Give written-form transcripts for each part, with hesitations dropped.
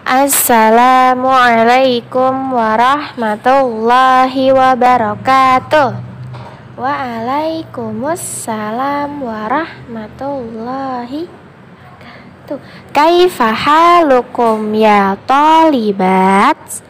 Assalamualaikum warahmatullahi wabarakatuh. Waalaikumsalam warahmatullahi wabarakatuh. Kaifa halukum ya talibat?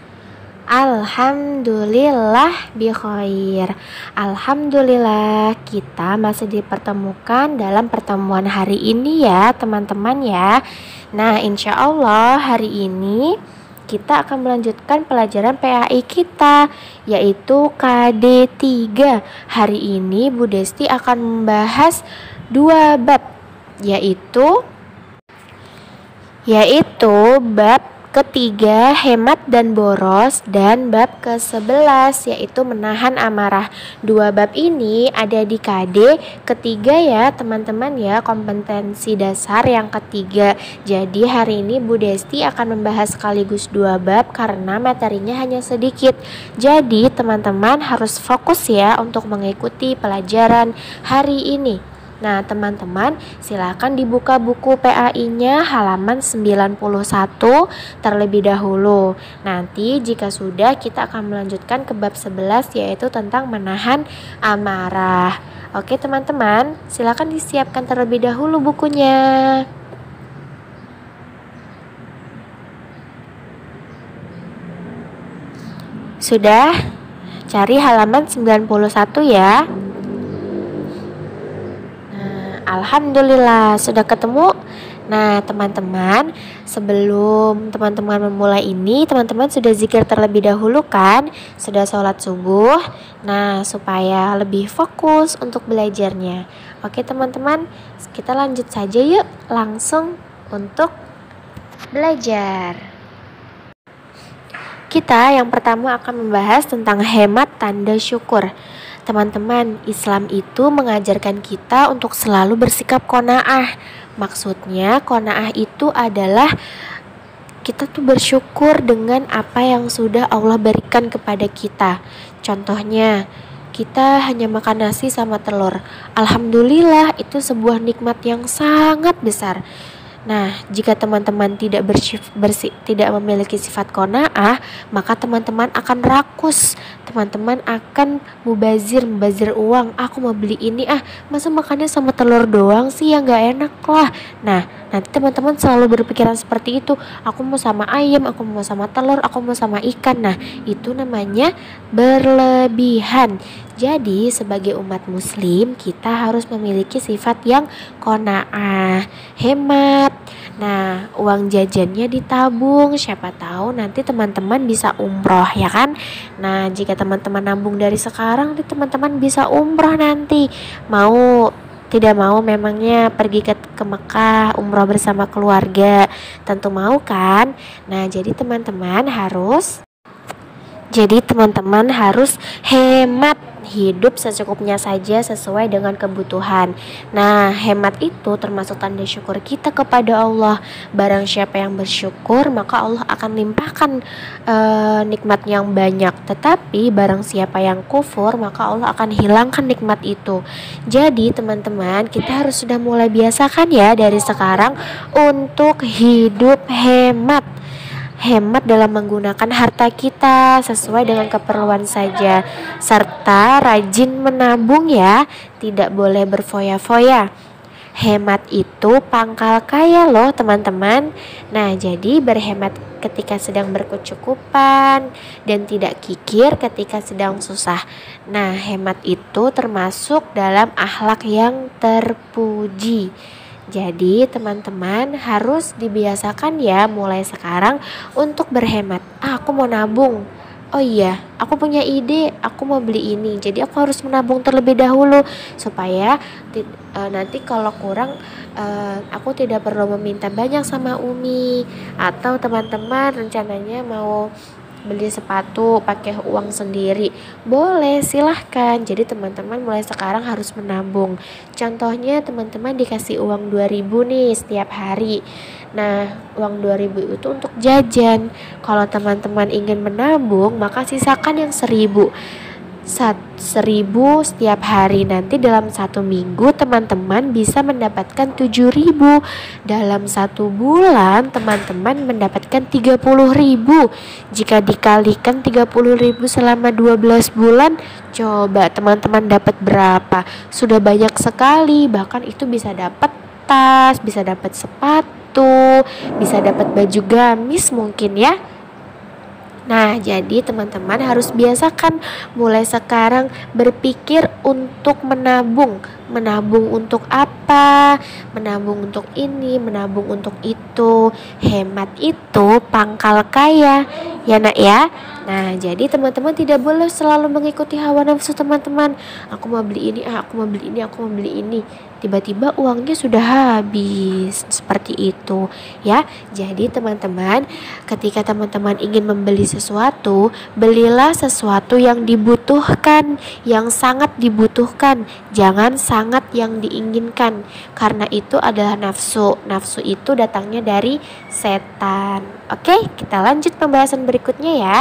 Alhamdulillah bi khair. Alhamdulillah kita masih dipertemukan dalam pertemuan hari ini ya teman-teman ya. Nah, insya Allah hari ini kita akan melanjutkan pelajaran PAI kita, yaitu KD3. Hari ini Bu Desti akan membahas 2 bab, yaitu bab ketiga hemat dan boros, dan bab ke-11 yaitu menahan amarah. 2 bab ini ada di KD ketiga ya teman-teman ya, kompetensi dasar yang ketiga. Jadi hari ini Bu Desti akan membahas sekaligus 2 bab karena materinya hanya sedikit. Jadi teman-teman harus fokus ya untuk mengikuti pelajaran hari ini. Nah teman-teman silakan dibuka buku PAI-nya halaman 91 terlebih dahulu. Nanti jika sudah kita akan melanjutkan ke bab 11 yaitu tentang menahan amarah. Oke teman-teman, silakan disiapkan terlebih dahulu bukunya. Sudah? Cari halaman 91 ya. Alhamdulillah sudah ketemu. Nah teman-teman, sebelum teman-teman memulai ini, teman-teman sudah zikir terlebih dahulu kan? Sudah sholat subuh. Nah supaya lebih fokus untuk belajarnya. Oke teman-teman, kita lanjut saja yuk langsung untuk belajar. Kita yang pertama akan membahas tentang hemat tanda syukur. Teman-teman, Islam itu mengajarkan kita untuk selalu bersikap qanaah. Maksudnya qanaah itu adalah kita tuh bersyukur dengan apa yang sudah Allah berikan kepada kita. Contohnya, kita hanya makan nasi sama telur. Alhamdulillah, itu sebuah nikmat yang sangat besar. Nah, jika teman-teman tidak memiliki sifat qanaah, maka teman-teman akan rakus. Teman-teman akan mubazir uang. Aku mau beli ini, masa makannya sama telur doang sih, ya gak enak lah. Nah, nanti teman-teman selalu berpikiran seperti itu. Aku mau sama ayam, aku mau sama telur, aku mau sama ikan. Nah, itu namanya berlebihan. Jadi sebagai umat muslim kita harus memiliki sifat yang qanaah, hemat. Nah, uang jajannya ditabung, siapa tahu nanti teman-teman bisa umroh ya kan. Nah, jika teman-teman nabung dari sekarang, teman-teman bisa umroh nanti. Tidak mau memangnya pergi ke Mekah umroh bersama keluarga? Tentu mau kan. Nah, jadi teman-teman harus hemat, hidup secukupnya saja sesuai dengan kebutuhan. Nah, hemat itu termasuk tanda syukur kita kepada Allah. Barang siapa yang bersyukur, maka Allah akan limpahkan nikmat yang banyak. Tetapi barang siapa yang kufur, maka Allah akan hilangkan nikmat itu. Jadi teman-teman, kita harus sudah mulai biasakan ya dari sekarang untuk hidup hemat. Hemat dalam menggunakan harta kita sesuai dengan keperluan saja, serta rajin menabung ya, tidak boleh berfoya-foya. Hemat itu pangkal kaya loh teman-teman. Nah, jadi berhemat ketika sedang berkecukupan dan tidak kikir ketika sedang susah. Nah, hemat itu termasuk dalam akhlak yang terpuji. Jadi teman-teman harus dibiasakan ya mulai sekarang untuk berhemat. Aku mau nabung. Oh iya, aku punya ide, aku mau beli ini. Jadi aku harus menabung terlebih dahulu supaya nanti kalau kurang aku tidak perlu meminta banyak sama Umi. Atau teman-teman rencananya mau beli sepatu pakai uang sendiri, boleh, silahkan. Jadi teman-teman mulai sekarang harus menabung. Contohnya teman-teman dikasih uang 2.000 nih setiap hari. Nah, uang 2.000 itu untuk jajan. Kalau teman-teman ingin menabung, maka sisakan yang 1.000. 1.000 setiap hari. Nanti dalam 1 minggu teman-teman bisa mendapatkan 7.000. Dalam 1 bulan teman-teman mendapatkan 30.000. Jika dikalikan 30.000 selama 12 bulan, coba teman-teman dapat berapa? Sudah banyak sekali. Bahkan itu bisa dapat tas, bisa dapat sepatu, bisa dapat baju gamis mungkin ya. Nah, jadi teman-teman harus biasakan mulai sekarang berpikir untuk menabung. Menabung untuk apa? Menabung untuk ini, menabung untuk itu. Hemat itu pangkal kaya. Ya nak ya. Nah, jadi teman-teman tidak boleh selalu mengikuti hawa nafsu teman-teman. Aku mau beli ini, aku mau beli ini, aku mau beli ini. Tiba-tiba uangnya sudah habis. Seperti itu ya. Jadi teman-teman, ketika teman-teman ingin membeli sesuatu, belilah sesuatu yang dibutuhkan, yang sangat dibutuhkan, jangan sangat yang diinginkan, karena itu adalah nafsu. Nafsu itu datangnya dari setan. Oke, kita lanjut pembahasan berikutnya ya.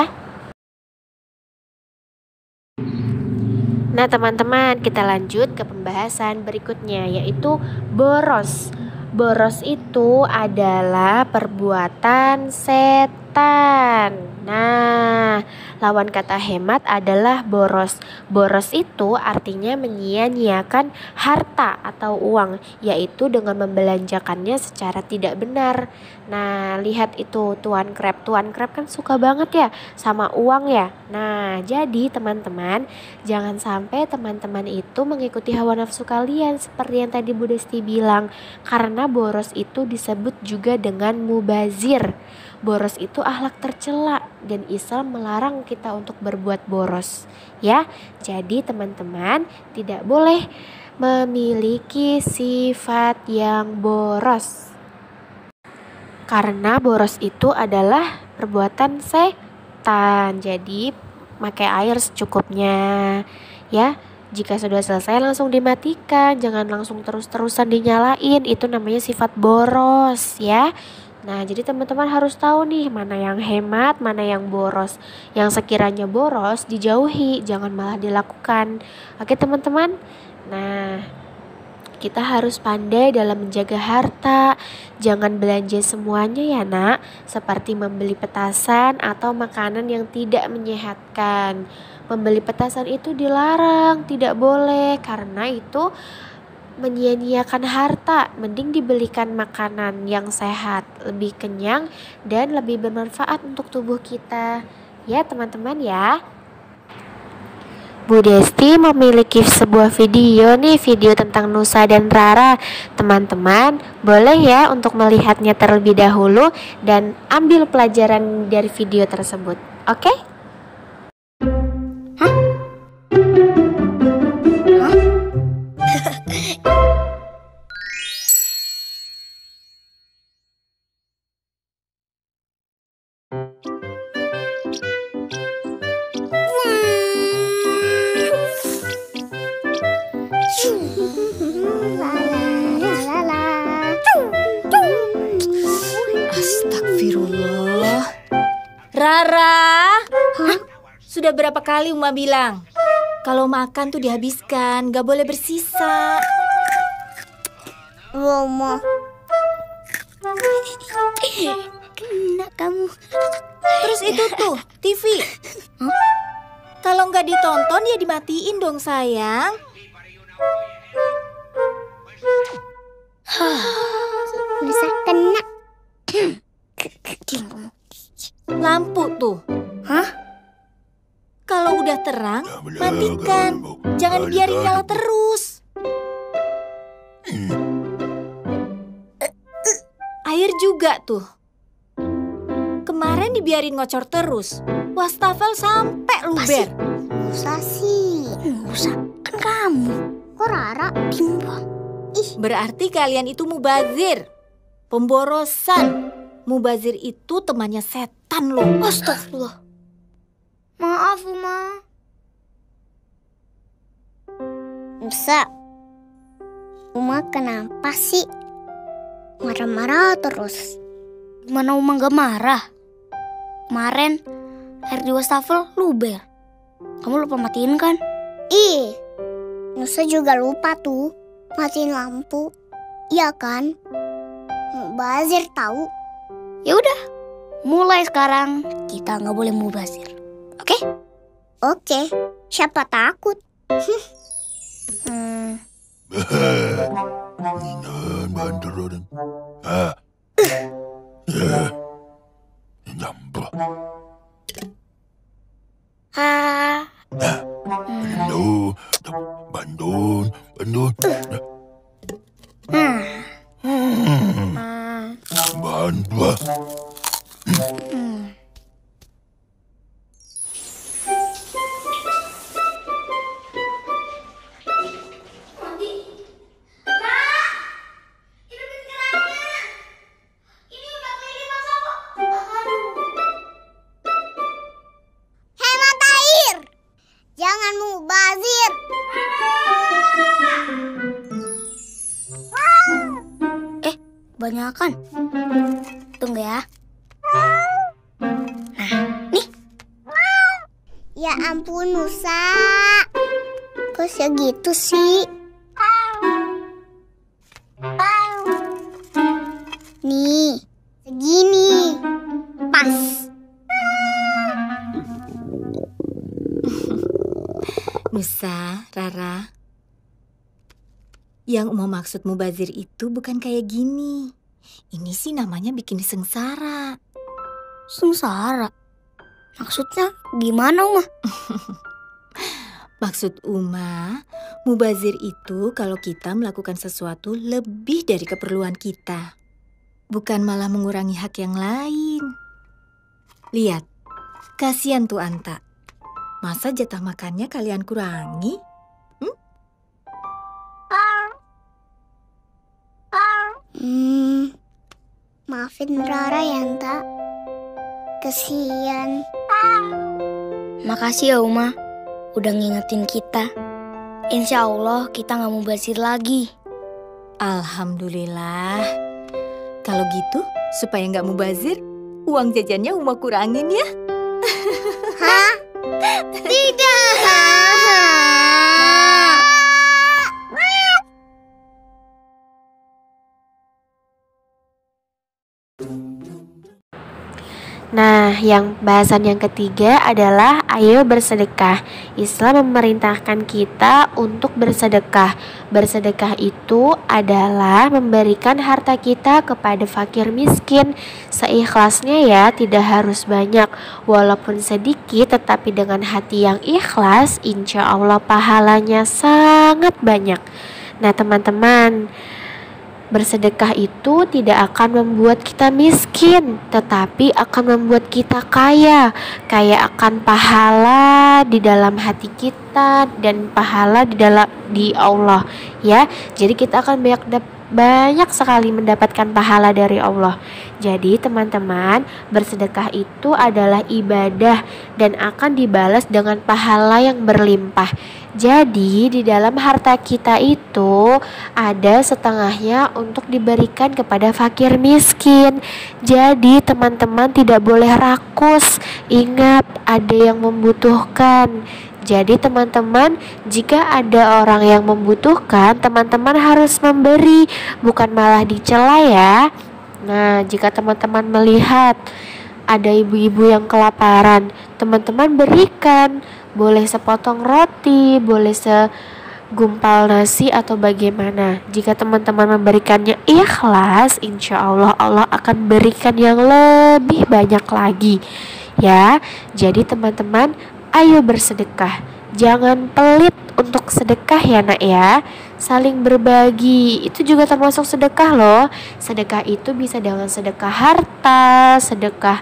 Nah teman-teman, kita lanjut ke pembahasan berikutnya, yaitu boros. Boros itu adalah perbuatan setan. Nah, lawan kata hemat adalah boros. Boros itu artinya menyia-nyiakan harta atau uang, yaitu dengan membelanjakannya secara tidak benar. Nah, lihat itu Tuan Crab. Tuan Crab kan suka banget ya sama uang ya. Nah, jadi teman-teman, jangan sampai teman-teman itu mengikuti hawa nafsu kalian seperti yang tadi Bu Desti bilang. Karena boros itu disebut juga dengan mubazir. Boros itu akhlak tercela dan Islam melarang kita untuk berbuat boros ya. Jadi teman-teman tidak boleh memiliki sifat yang boros, karena boros itu adalah perbuatan setan. Jadi pakai air secukupnya ya. Jika sudah selesai langsung dimatikan, jangan langsung terus-terusan dinyalain. Itu namanya sifat boros ya. Nah, jadi teman-teman harus tahu nih mana yang hemat, mana yang boros. Yang sekiranya boros dijauhi, jangan malah dilakukan. Oke teman-teman. Nah, kita harus pandai dalam menjaga harta. Jangan belanja semuanya ya nak, seperti membeli petasan atau makanan yang tidak menyehatkan. Membeli petasan itu dilarang, tidak boleh, karena itu menyia-nyiakan harta. Mending dibelikan makanan yang sehat, lebih kenyang dan lebih bermanfaat untuk tubuh kita ya teman-teman ya. Bu Desti memiliki sebuah video nih, video tentang Nusa dan Rara. Teman-teman boleh ya untuk melihatnya terlebih dahulu dan ambil pelajaran dari video tersebut. Oke? Astagfirullah. Rara, sudah berapa kali Uma bilang kalau makan tuh dihabiskan, gak boleh bersisa. Mama, kena kamu. Terus itu tuh TV, kalau nggak ditonton ya dimatiin dong sayang. Bisa kena. Lampu tuh. Kalau udah terang, matikan. Jangan biarin nyala terus. Air juga tuh. Kemarin dibiarin ngocor terus. Wastafel sampai luber. Usah sih. Usah. Kan kamu. Kok Rara timbang? Berarti kalian itu mubazir. Pemborosan. Mubazir itu temannya setan loh. Astagfirullah. Maaf, Uma. Bisa. Uma kenapa sih? Marah-marah terus. Gimana Uma gak marah? Kemarin air di wastafel luber. Kamu lupa matiin kan? Ih, Nusa juga lupa tuh matiin lampu. Iya kan? Mubazir tahu. Ya udah, mulai sekarang kita nggak boleh mubazir. Oke? Oke. Siapa takut? Hemat air. Jangan mubazir. Banyakan. Tunggu ya. Nah, nih. Ya ampun Nusa. Kok segitu sih? Nih, segini. Pas. Nusa, Rara. Yang mau maksud mubazir itu bukan kayak gini. Ini sih namanya bikin sengsara. Sengsara? Maksudnya gimana, Uma? Maksud Uma, mubazir itu kalau kita melakukan sesuatu lebih dari keperluan kita. Bukan malah mengurangi hak yang lain. Lihat, kasihan tuh Anta. Masa jatah makannya kalian kurangi? Maafin Rara ya, Anta. Kesian. Makasih ya, Uma. Udah ngingetin kita. Insya Allah kita gak mau basir lagi. Alhamdulillah. Kalau gitu, supaya nggak mubazir, uang jajannya Uma kurangin ya. Hah? Tidak. Nah, bahasan yang ketiga adalah ayo bersedekah. Islam memerintahkan kita untuk bersedekah. Bersedekah itu adalah memberikan harta kita kepada fakir miskin. Seikhlasnya ya, tidak harus banyak. Walaupun sedikit, tetapi dengan hati yang ikhlas, insya Allah pahalanya sangat banyak. Nah teman-teman, bersedekah itu tidak akan membuat kita miskin, tetapi akan membuat kita kaya. Kaya akan pahala di dalam hati kita dan pahala di Allah, ya. Jadi kita akan banyak sekali mendapatkan pahala dari Allah. Jadi teman-teman, bersedekah itu adalah ibadah dan akan dibalas dengan pahala yang berlimpah. Jadi di dalam harta kita itu ada setengahnya untuk diberikan kepada fakir miskin. Jadi teman-teman tidak boleh rakus. Ingat, ada yang membutuhkan. Jadi teman-teman, jika ada orang yang membutuhkan, teman-teman harus memberi, bukan malah dicela ya. Nah, jika teman-teman melihat ada ibu-ibu yang kelaparan, teman-teman berikan. Boleh sepotong roti, boleh segumpal nasi atau bagaimana. Jika teman-teman memberikannya ikhlas, insya Allah Allah akan berikan yang lebih banyak lagi, ya. Jadi teman-teman, ayo bersedekah. Jangan pelit untuk sedekah ya nak ya. Saling berbagi itu juga termasuk sedekah loh. Sedekah itu bisa dengan sedekah harta, sedekah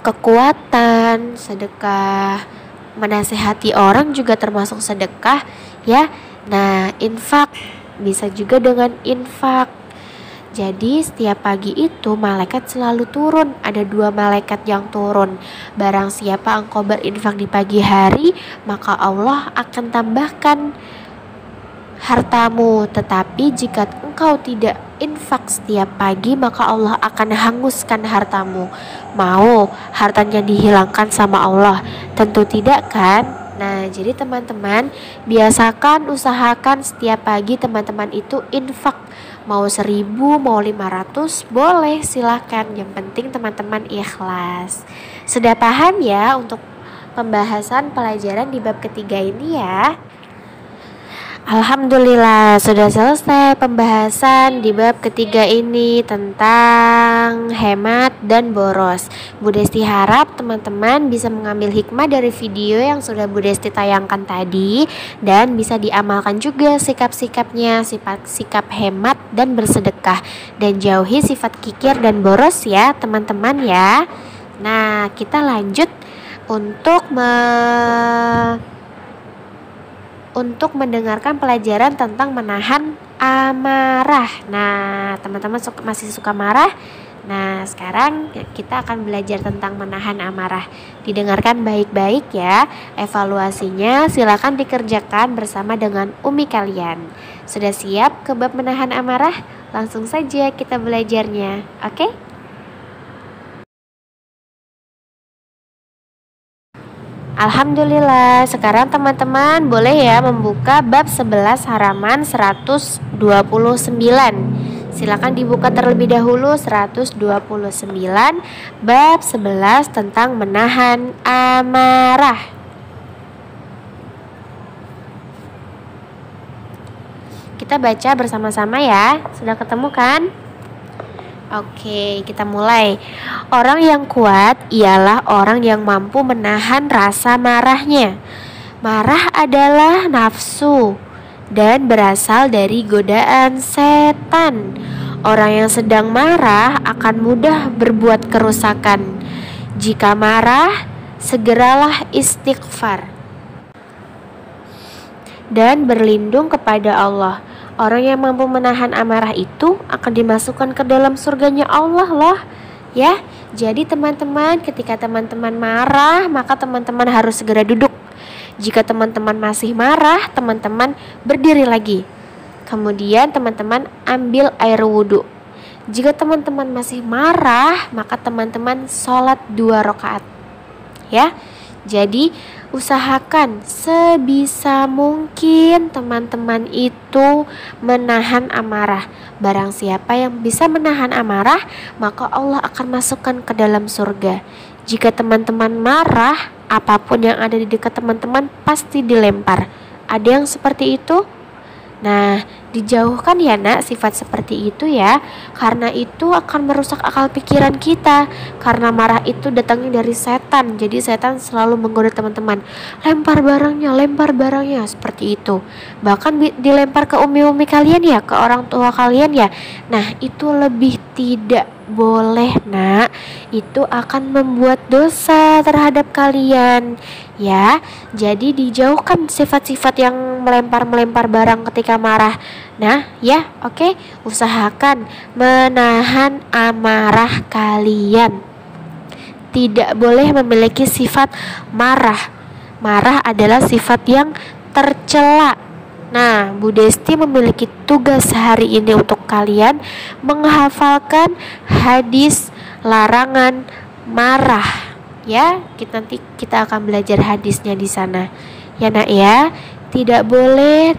kekuatan, sedekah menasehati orang juga termasuk sedekah ya. Nah, infak bisa juga dengan infak. Jadi setiap pagi itu malaikat selalu turun. Ada 2 malaikat yang turun. Barang siapa engkau berinfak di pagi hari, maka Allah akan tambahkan hartamu. Tetapi jika engkau tidak infak setiap pagi, maka Allah akan hanguskan hartamu. Mau hartanya dihilangkan sama Allah? Tentu tidak kan? Nah, jadi teman-teman biasakan, usahakan setiap pagi teman-teman itu infak. Mau 1000, mau 500, boleh, silahkan. Yang penting teman-teman ikhlas. Sudah paham ya untuk pembahasan pelajaran di bab ketiga ini ya? Alhamdulillah, sudah selesai pembahasan di bab ketiga ini tentang hemat dan boros. Bu Desti harap teman-teman bisa mengambil hikmah dari video yang sudah Bu Desti tayangkan tadi, dan bisa diamalkan juga sikap-sikapnya, sikap hemat dan bersedekah, dan jauhi sifat kikir dan boros ya teman-teman ya. Nah, kita lanjut untuk mendengarkan pelajaran tentang menahan amarah. Nah, teman-teman masih suka marah? Nah, sekarang kita akan belajar tentang menahan amarah. Didengarkan baik-baik ya. Evaluasinya silakan dikerjakan bersama dengan umi kalian. Sudah siap ke bab menahan amarah? Langsung saja kita belajarnya. Oke? Alhamdulillah, sekarang teman-teman boleh ya membuka bab 11 halaman 129. Silakan dibuka terlebih dahulu 129 bab 11 tentang menahan amarah. Kita baca bersama-sama ya. Sudah ketemu kan? Oke, kita mulai. Orang yang kuat ialah orang yang mampu menahan rasa marahnya. Marah adalah nafsu dan berasal dari godaan setan. Orang yang sedang marah akan mudah berbuat kerusakan. Jika marah, segeralah istighfar dan berlindung kepada Allah. Orang yang mampu menahan amarah itu akan dimasukkan ke dalam surganya Allah loh. Ya, jadi teman-teman, ketika teman-teman marah, maka teman-teman harus segera duduk. Jika teman-teman masih marah, teman-teman berdiri lagi. Kemudian teman-teman ambil air wudhu. Jika teman-teman masih marah, maka teman-teman sholat 2 rakaat. Ya, jadi usahakan sebisa mungkin teman-teman itu menahan amarah. Barang siapa yang bisa menahan amarah, maka Allah akan masukkan ke dalam surga. Jika teman-teman marah, apapun yang ada di dekat teman-teman pasti dilempar. Ada yang seperti itu? Nah, dijauhkan ya nak sifat seperti itu ya. Karena itu akan merusak akal pikiran kita. Karena marah itu datangnya dari setan. Jadi setan selalu menggoda teman-teman. Lempar barangnya seperti itu. Bahkan dilempar ke umi-umi kalian ya, ke orang tua kalian ya. Nah, itu lebih tidak boleh nak. Itu akan membuat dosa terhadap kalian ya. Jadi dijauhkan sifat-sifat yang melempar barang ketika marah. Nah ya, oke. Usahakan menahan amarah kalian. Tidak boleh memiliki sifat marah. Marah adalah sifat yang tercela. Nah, Bu Desti memiliki tugas hari ini untuk kalian menghafalkan hadis larangan marah. Ya, nanti kita akan belajar hadisnya di sana. Ya nak ya, tidak boleh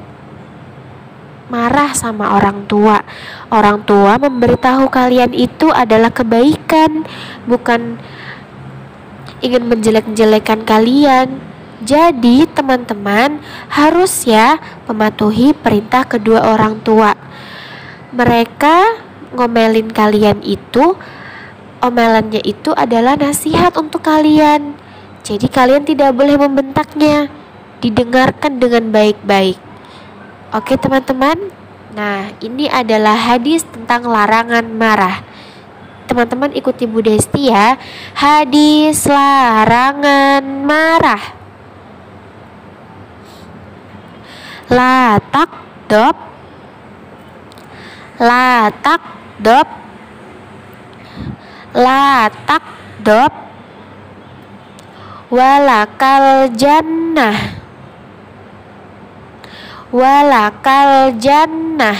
marah sama orang tua. Orang tua memberitahu kalian itu adalah kebaikan, bukan ingin menjelek-jelekan kalian. Jadi teman-teman harus ya mematuhi perintah kedua orang tua. Mereka ngomelin kalian itu, omelannya itu adalah nasihat untuk kalian. Jadi kalian tidak boleh membentaknya. Didengarkan dengan baik-baik. Oke teman-teman. Nah, ini adalah hadis tentang larangan marah. Teman-teman ikuti Bu Desti ya. Hadis larangan marah. La takdob, la takdob, la takdob, walakal jannah, walakal jannah.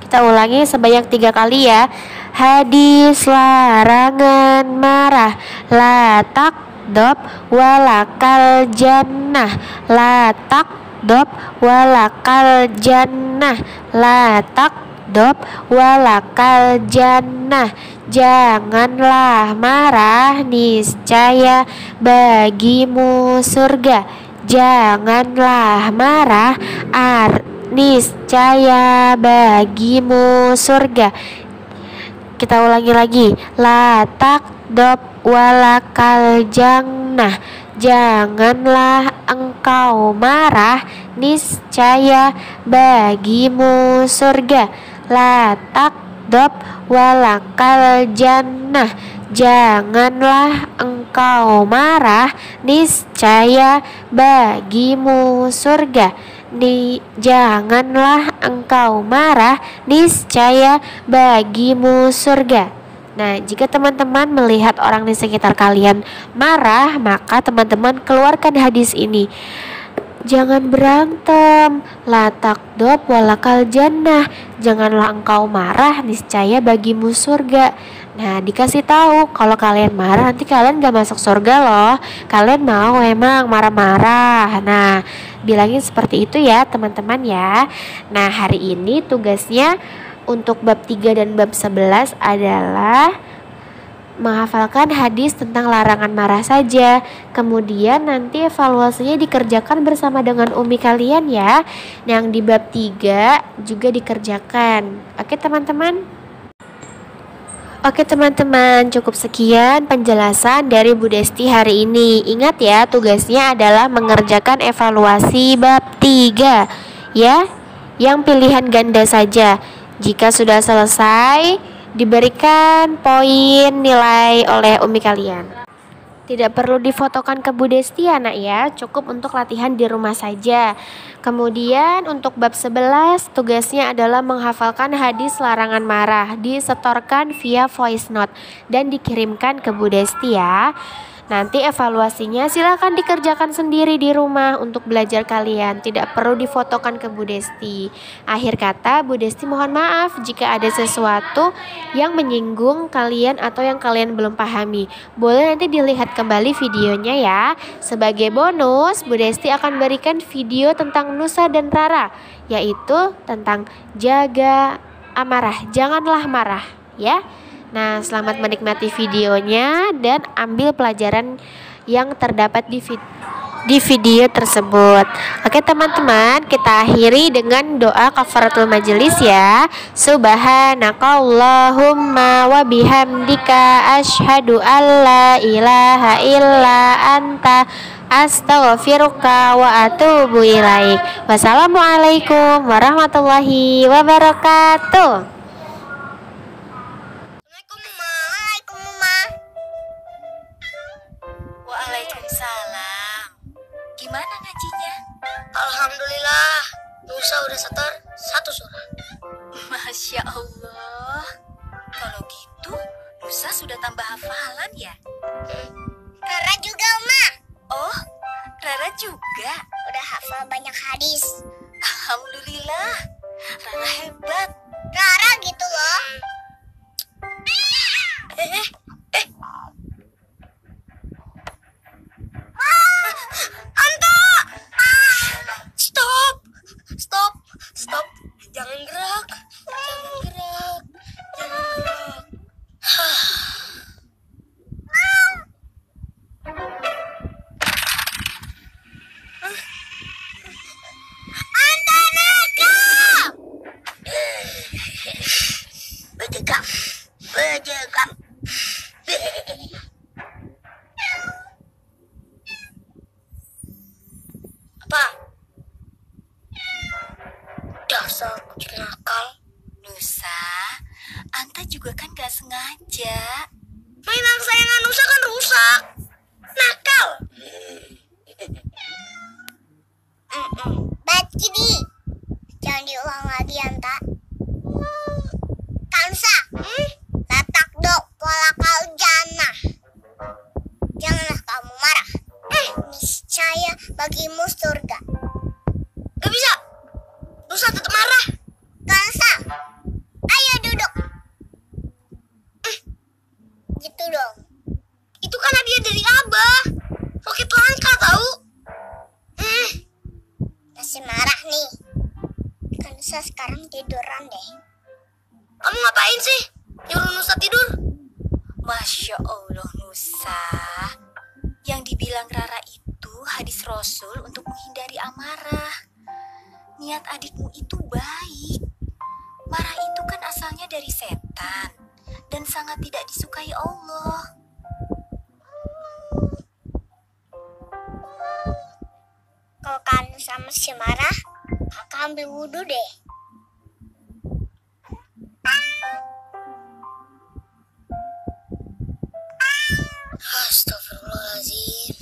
Kita ulangi sebanyak 3 kali ya. Hadis larangan marah, la takdob walakal jannah, la takdob walakal jannah, la takdob walakal jannah. Janganlah marah, niscaya bagimu surga. Janganlah marah, niscaya bagimu surga. Kita ulangi lagi. La takdob walakal jannah. Janganlah engkau marah, niscaya bagimu surga. La takdob walakal jannah. Janganlah engkau marah, niscaya bagimu surga. Janganlah engkau marah, niscaya bagimu surga. Nah, jika teman-teman melihat orang di sekitar kalian marah, maka teman-teman keluarkan hadis ini. Jangan berantem, la takdob walakal jannah. Janganlah engkau marah, niscaya bagimu surga. Nah, dikasih tahu kalau kalian marah nanti kalian gak masuk surga loh. Kalian mau emang marah-marah. Nah, bilangin seperti itu ya teman-teman ya. Nah, hari ini tugasnya untuk bab 3 dan bab 11 adalah menghafalkan hadis tentang larangan marah saja. Kemudian nanti evaluasinya dikerjakan bersama dengan umi kalian ya. Yang di bab 3 juga dikerjakan. Oke teman-teman? Oke teman-teman, cukup sekian penjelasan dari Bu Desti hari ini. Ingat ya, tugasnya adalah mengerjakan evaluasi bab 3 ya, yang pilihan ganda saja. Jika sudah selesai, diberikan poin nilai oleh umi kalian. Tidak perlu difotokan ke Bu Desti ya nak ya, cukup untuk latihan di rumah saja. Kemudian untuk bab 11 tugasnya adalah menghafalkan hadis larangan marah, disetorkan via voice note dan dikirimkan ke Bu Desti ya. Nanti evaluasinya silahkan dikerjakan sendiri di rumah untuk belajar kalian. Tidak perlu difotokan ke Bu Desti. Akhir kata, Bu Desti mohon maaf jika ada sesuatu yang menyinggung kalian atau yang kalian belum pahami. Boleh nanti dilihat kembali videonya ya. Sebagai bonus, Bu Desti akan berikan video tentang Nusa dan Rara, yaitu tentang jaga amarah, janganlah marah ya. Nah, selamat menikmati videonya dan ambil pelajaran yang terdapat di video tersebut. Oke teman-teman, kita akhiri dengan doa kafaratul majelis ya. Subhanakallahumma wa bihamdika asyhadu alla ilaha illa anta astaghfiruka wa atubu ilaik. Wassalamualaikum warahmatullahi wabarakatuh. Waalaikumsalam. Gimana ngajinya? Alhamdulillah, Nusa udah setor 1 surah. Masya Allah. Kalau gitu, Nusa sudah tambah hafalan ya? Rara juga, Oma. Oh, Rara juga? Udah hafal banyak hadis. Alhamdulillah. Rara hebat. Rara gitu loh. Anta! Stop! Stop! Stop! Jangan gerak! Jangan gerak! Jangan gerak! Anta Naka! Bejegam! Bejegam! Apa? Dasar kucing nakal. Nusa, Anta juga kan gak sengaja. Mainan kesayangan Nusa kan rusak. Nakal. Bacidi. Jangan diulang lagi, Anta. Kansa. Letak dok walakal jannah. Janganlah kamu marah. Niscaya bagimu surga. Gak bisa. Nusa tetap marah. Kansa. Gitu dong. Itu kan hadiah dari Abah. Roket langka tahu. Masih marah nih. Kan Nusa sekarang tiduran deh. Kamu ngapain sih? Nyuruh Nusa tidur? Masya Allah Nusa. Yang dibilang Rara itu hadis Rasul untuk menghindari amarah. Niat adikmu itu baik. Marah itu kan asalnya dari setan dan sangat tidak disukai Allah. Kalau kamu sama si marah, kakak ambil wudhu deh. Astagfirullahaladzim.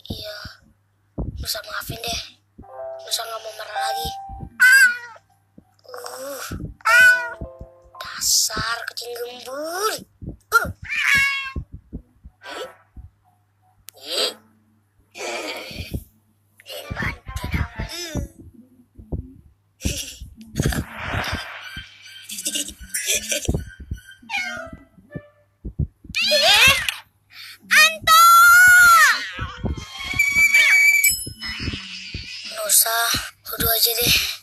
Iya, Nusa maafin deh. Nusa gak mau marah lagi. Dasar kucing gembul. Nusa, wudhu aja deh.